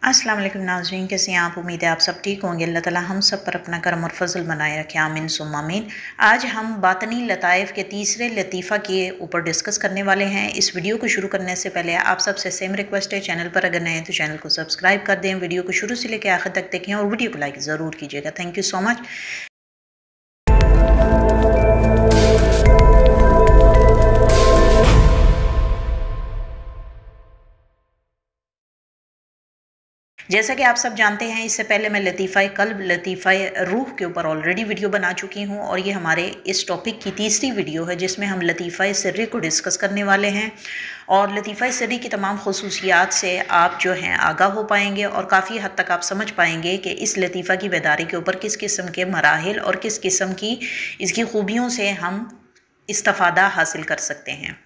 अस्सलाम वालेकुम नाज़रीन, कैसे हैं आप? उम्मीद है आप सब ठीक होंगे। अल्लाह ताला हम सब पर अपना करम और फजल बनाए रखे, आमीन सुम्मा आमीन। आज हम बातनी लताइफ़ के तीसरे लतीफ़ा के ऊपर डिस्कस करने वाले हैं। इस वीडियो को शुरू करने से पहले आप सबसे सेम रिक्वेस्ट है, चैनल पर अगर नए हैं तो चैनल को सब्सक्राइब कर दें, वीडियो को शुरू से लेकर आखिर तक देखें और वीडियो को लाइक ज़रूर कीजिएगा। Thank you so much. जैसा कि आप सब जानते हैं, इससे पहले मैं लतीफ़ा क़ल्ब, लतीफ़ा रूह के ऊपर ऑलरेडी वीडियो बना चुकी हूं और ये हमारे इस टॉपिक की तीसरी वीडियो है जिसमें हम लतीफ़ा सिर्री को डिस्कस करने वाले हैं। और लतीफ़ा सिर्री की तमाम ख़ुसूसियात से आप जो हैं आगाह हो पाएंगे और काफ़ी हद तक आप समझ पाएंगे कि इस लतीफ़ा की बेदारी के ऊपर किस किस्म के मराहिल और किस किस्म की इसकी खूबियों से हम इस्तिफ़ादा हासिल कर सकते हैं।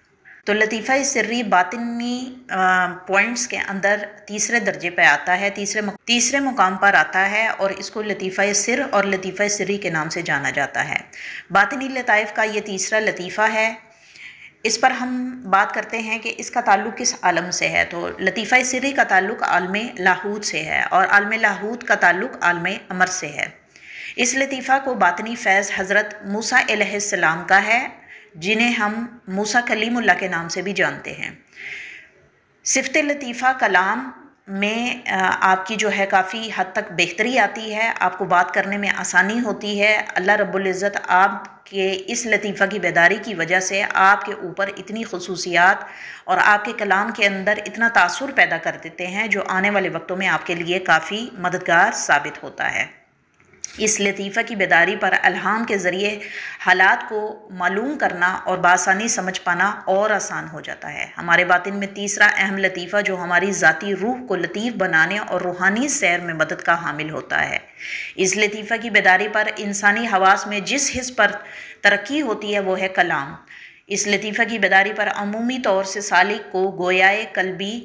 तो लतीफ़ा सिर्री बातिनी पॉइंट्स के अंदर तीसरे दर्जे पे आता है, तीसरे मुकाम पर आता है और इसको लतीफ़ा सिर और लतीफ़ा सिर्री के नाम से जाना जाता है। बातिनी लताइफ़ का ये तीसरा लतीफ़ा है। इस पर हम बात करते हैं कि इसका ताल्लुक़ किस आलम से है। तो लतीफ़ा सिर्री का ताल्लुक़ आलम लाहूत से है और आलम लाहूत का ताल्लुक़ आलम अमर से है। इस लतीफ़ा को बातनी फैज़ हज़रत मूसा अलैहिस्सलाम का है, जिन्हें हम मूसा कलीमुल्लाह के नाम से भी जानते हैं। सिफ़त लतीफ़ा कलाम में आपकी जो है काफ़ी हद तक बेहतरी आती है, आपको बात करने में आसानी होती है। अल्लाह रब्बुल इज़्ज़त आपके इस लतीफ़ा की बेदारी की वजह से आपके ऊपर इतनी ख़ुसूसियात और आपके कलाम के अंदर इतना तासुर पैदा कर देते हैं जो आने वाले वक्तों में आपके लिए काफ़ी मददगार साबित होता है। इस लतीफ़ा की बेदारी पर अल्हाम के ज़रिए हालात को मालूम करना और बासानी समझ पाना और आसान हो जाता है। हमारे बातिन में तीसरा अहम लतीफ़ा जो हमारी ज़ाती रूह को लतीफ़ बनाने और रूहानी सैर में मदद का हामिल होता है। इस लतीफ़ा की बेदारी पर इंसानी हवास में जिस हिस्स पर तरक्की होती है वो है कलाम। इस लतीफ़ा की बेदारी पर अमूमी तौर से सालिक को गोयाए कल्बी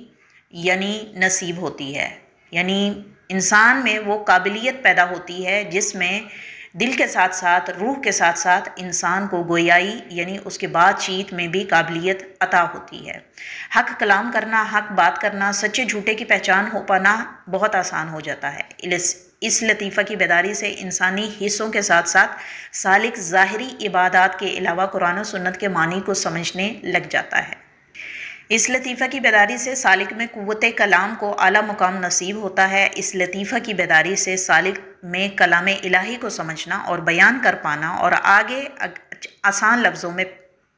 यानी नसीब होती है, यानी इंसान में वो काबिलियत पैदा होती है जिसमें दिल के साथ साथ रूह के साथ साथ इंसान को गोयाई यानी उसके बातचीत में भी काबिलियत अता होती है। हक कलाम करना, हक बात करना, सच्चे झूठे की पहचान हो पाना बहुत आसान हो जाता है। इस लतीफ़ा की बेदारी से इंसानी हिस्सों के साथ साथ सालिक ज़ाहिरी इबादत के अलावा कुरान और सुन्नत के मानी को समझने लग जाता है। इस लतीफ़ा की बेदारी से सालिक में क़ुव्वत कलाम को आला मुकाम नसीब होता है। इस लतीफ़ा की बेदारी से सालिक में कलाम इलाही को समझना और बयान कर पाना और आगे आसान लफ्ज़ों में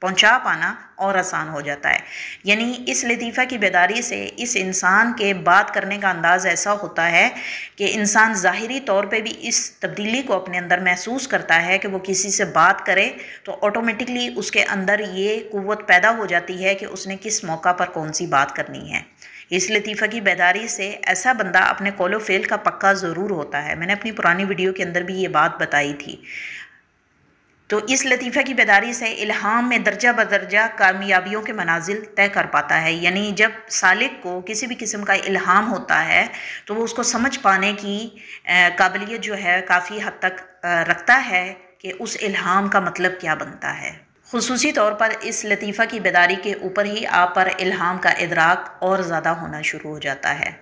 पहुँचा पाना और आसान हो जाता है। यानी इस लतीफ़ा की बेदारी से इस इंसान के बात करने का अंदाज़ ऐसा होता है कि इंसान ज़ाहिरी तौर पे भी इस तब्दीली को अपने अंदर महसूस करता है कि वो किसी से बात करे तो ऑटोमेटिकली उसके अंदर ये क़ुव्वत पैदा हो जाती है कि उसने किस मौका पर कौन सी बात करनी है। इस लतीफ़ा की बेदारी से ऐसा बंदा अपने कौलो फ़ेल का पक्का ज़रूर होता है। मैंने अपनी पुरानी वीडियो के अंदर भी ये बात बताई थी। तो इस लतीफ़ा की बेदारी से इल्हाम में दर्जा बदर्जा कामयाबियों के मनाजिल तय कर पाता है। यानी जब सालिक को किसी भी किस्म का इल्हाम होता है तो वो उसको समझ पाने की काबिलियत जो है काफ़ी हद तक रखता है कि उस इल्हाम का मतलब क्या बनता है। खुसूसी तौर पर इस लतीफ़ा की बेदारी के ऊपर ही आप पर इल्हाम का इदराक और ज़्यादा होना शुरू हो जाता है।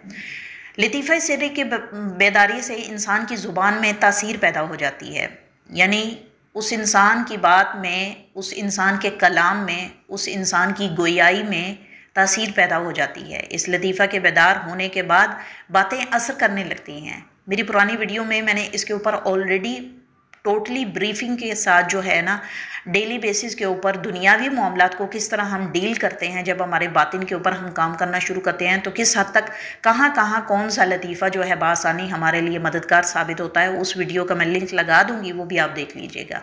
लतीफ़ा सिर्री की बेदारी से इंसान की ज़ुबान में तासीर पैदा हो जाती है, यानी उस इंसान की बात में, उस इंसान के कलाम में, उस इंसान की गोयाई में तासीर पैदा हो जाती है। इस लतीफ़ा के बेदार होने के बाद बातें असर करने लगती हैं। मेरी पुरानी वीडियो में मैंने इसके ऊपर ऑलरेडी टोटली ब्रीफिंग के साथ जो है ना डेली बेसिस के ऊपर दुनियावी मामलात को किस तरह हम डील करते हैं, जब हमारे बातिन के ऊपर हम काम करना शुरू करते हैं तो किस हद तक कहाँ कहाँ कौन सा लतीफ़ा जो है बासानी हमारे लिए मददगार साबित होता है, उस वीडियो का मैं लिंक लगा दूँगी, वो भी आप देख लीजिएगा।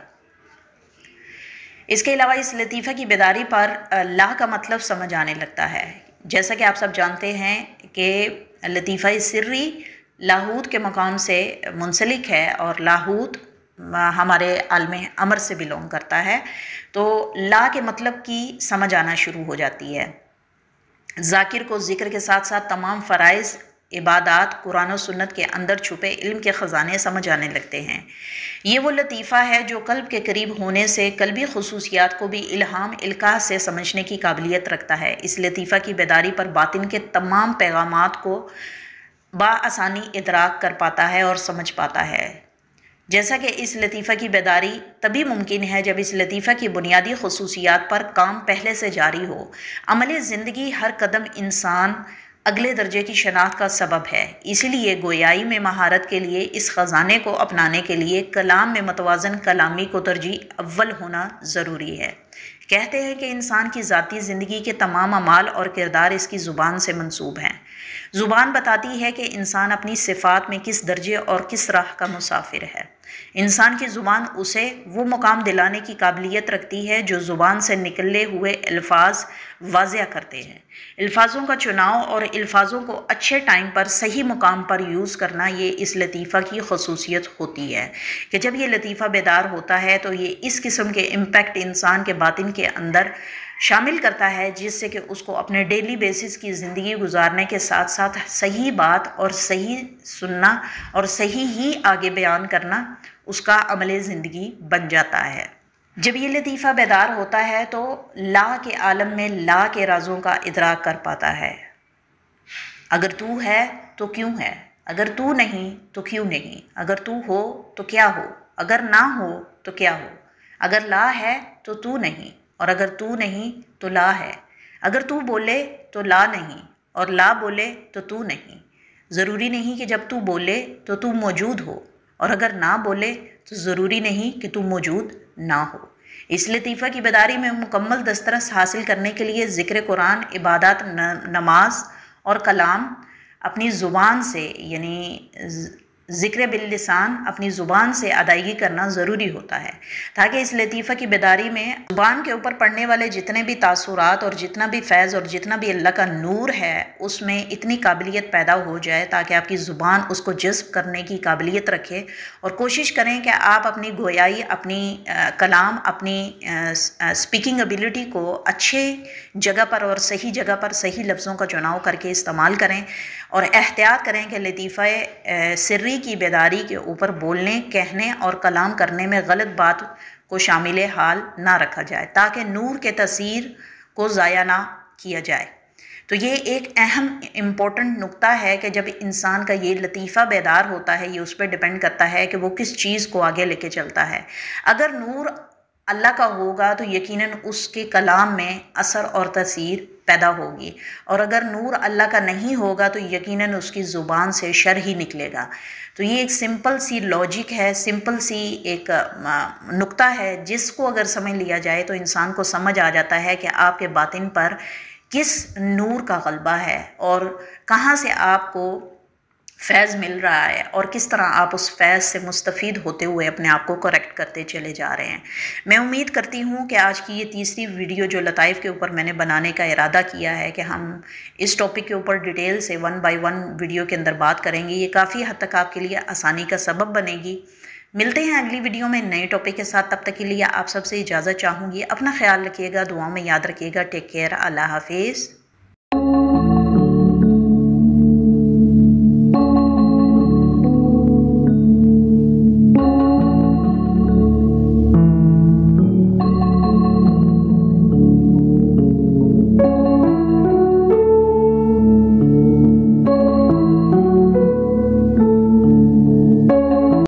इसके अलावा इस लतीफ़ा की बेदारी पर ला का मतलब समझ आने लगता है। जैसा कि आप सब जानते हैं कि लतीफ़ा सिर्री लाहूत के मकाम से मुंसलिक है और लाहूत हमारे आलम अमर से बिलोंग करता है। तो ला के मतलब की समझ आना शुरू हो जाती है। ज़ाकिर को ज़िक्र के साथ साथ तमाम फ़राइज़ इबादात कुरान और सुन्नत के अंदर छुपे इल्म के ख़जाने समझ आने लगते हैं। ये वो लतीफ़ा है जो कल्ब के करीब होने से कल्बी ख़ुसूसियात को भी इल्हाम इल्काह से समझने की काबिलियत रखता है। इस लतीफ़ा की बेदारी पर बातिन के तमाम पैगामात को बाआसानी इदराक कर पाता है और समझ पाता है। जैसा कि इस लतीफ़ा की बेदारी तभी मुमकिन है जब इस लतीफ़ा की बुनियादी खसूसियात पर काम पहले से जारी हो। अमल ज़िंदगी हर कदम इंसान अगले दर्जे की शनाख्त का सबब है। इसीलिए गोयाई में महारत के लिए इस ख़जाने को अपनाने के लिए कलाम में मतवाज़न कलामी को तरजीह अव्वल होना ज़रूरी है। कहते हैं कि इंसान की ज़ाती ज़िंदगी के तमाम अमाल और किरदार इसकी ज़ुबान से मंसूब हैं। ज़ुबान बताती है कि इंसान अपनी सिफ़ात में किस दर्जे और किस राह का मुसाफिर है। इंसान की ज़ुबान उसे वो मुकाम दिलाने की काबिलियत रखती है जो ज़ुबान से निकले हुए अल्फाज वाज़िया करते हैं। अल्फाजों का चुनाव और अल्फाजों को अच्छे टाइम पर सही मुकाम पर यूज़ करना, ये इस लतीफ़ा की खसूसियत होती है कि जब ये लतीफ़ा बेदार होता है तो ये इस किस्म के इम्पैक्ट इंसान के बातिन के अंदर शामिल करता है जिससे कि उसको अपने डेली बेसिस की ज़िंदगी गुजारने के साथ साथ सही बात और सही सुनना और सही ही आगे बयान करना उसका अमल ज़िंदगी बन जाता है। जब ये लतीफ़ा बेदार होता है तो ला के आलम में ला के राज़ों का इदराक कर पाता है। अगर तू है तो क्यों है, अगर तू नहीं तो क्यों नहीं, अगर तू हो तो क्या हो, अगर ना हो तो क्या हो, अगर ला है तो तू नहीं और अगर तू नहीं तो ला है, अगर तू बोले तो ला नहीं और ला बोले तो तू नहीं। ज़रूरी नहीं कि जब तू बोले तो तू मौजूद हो और अगर ना बोले तो ज़रूरी नहीं कि तू मौजूद ना हो। इस लतीफ़ा की बेदारी में मुकम्मल दस्तरस हासिल करने के लिए ज़िक्र कुरान, इबादत, नमाज और कलाम अपनी ज़ुबान से यानी ज़िक्र बिल्लिसान अपनी ज़ुबान से अदायगी करना ज़रूरी होता है ताकि इस लतीफ़ा की बेदारी में ज़ुबान के ऊपर पड़ने वाले जितने भी तासुरात और जितना भी फैज़ और जितना भी अल्लाह का नूर है उसमें इतनी काबिलियत पैदा हो जाए ताकि आपकी ज़ुबान उसको जज़्ब करने की काबिलियत रखे और कोशिश करें कि आप अपनी गोयाई, अपनी कलाम, अपनी स्पीकिंग एबिलिटी को अच्छे जगह पर और सही जगह पर सही लफ्ज़ों का चुनाव करके इस्तेमाल करें और एहतियात करें कि लतीफ़ा सिर्री की बेदारी के ऊपर बोलने, कहने और कलाम करने में गलत बात को शामिल हाल ना रखा जाए ताकि नूर के तसीर को ज़ाया ना किया जाए। तो ये एक अहम इम्पोर्टेंट नुक्ता है कि जब इंसान का ये लतीफ़ा बेदार होता है, ये उस पर डिपेंड करता है कि वो किस चीज़ को आगे लेके चलता है। अगर नूर अल्लाह का होगा तो यकीनन उसके कलाम में असर और तसीर पैदा होगी और अगर नूर अल्लाह का नहीं होगा तो यकीनन उसकी ज़ुबान से शर ही निकलेगा। तो ये एक सिंपल सी लॉजिक है, सिंपल सी एक नुक्ता है जिसको अगर समझ लिया जाए तो इंसान को समझ आ जाता है कि आपके बातिन पर किस नूर का गलबा है और कहाँ से आपको फैज़ मिल रहा है और किस तरह आप उस फैज़ से मुस्तफ़ीद होते हुए अपने आप को करेक्ट करते चले जा रहे हैं। मैं उम्मीद करती हूँ कि आज की ये तीसरी वीडियो जो लताइफ़ के ऊपर मैंने बनाने का इरादा किया है कि हम इस टॉपिक के ऊपर डिटेल से 1 बाय 1 वीडियो के अंदर बात करेंगे, ये काफ़ी हद तक आपके लिए आसानी का सबब बनेगी। मिलते हैं अगली वीडियो में नए टॉपिक के साथ। तब तक के लिए आप सबसे इजाज़त चाहूँगी। अपना ख्याल रखिएगा, दुआ में याद रखिएगा। Take care. अल्लाह हाफिज़।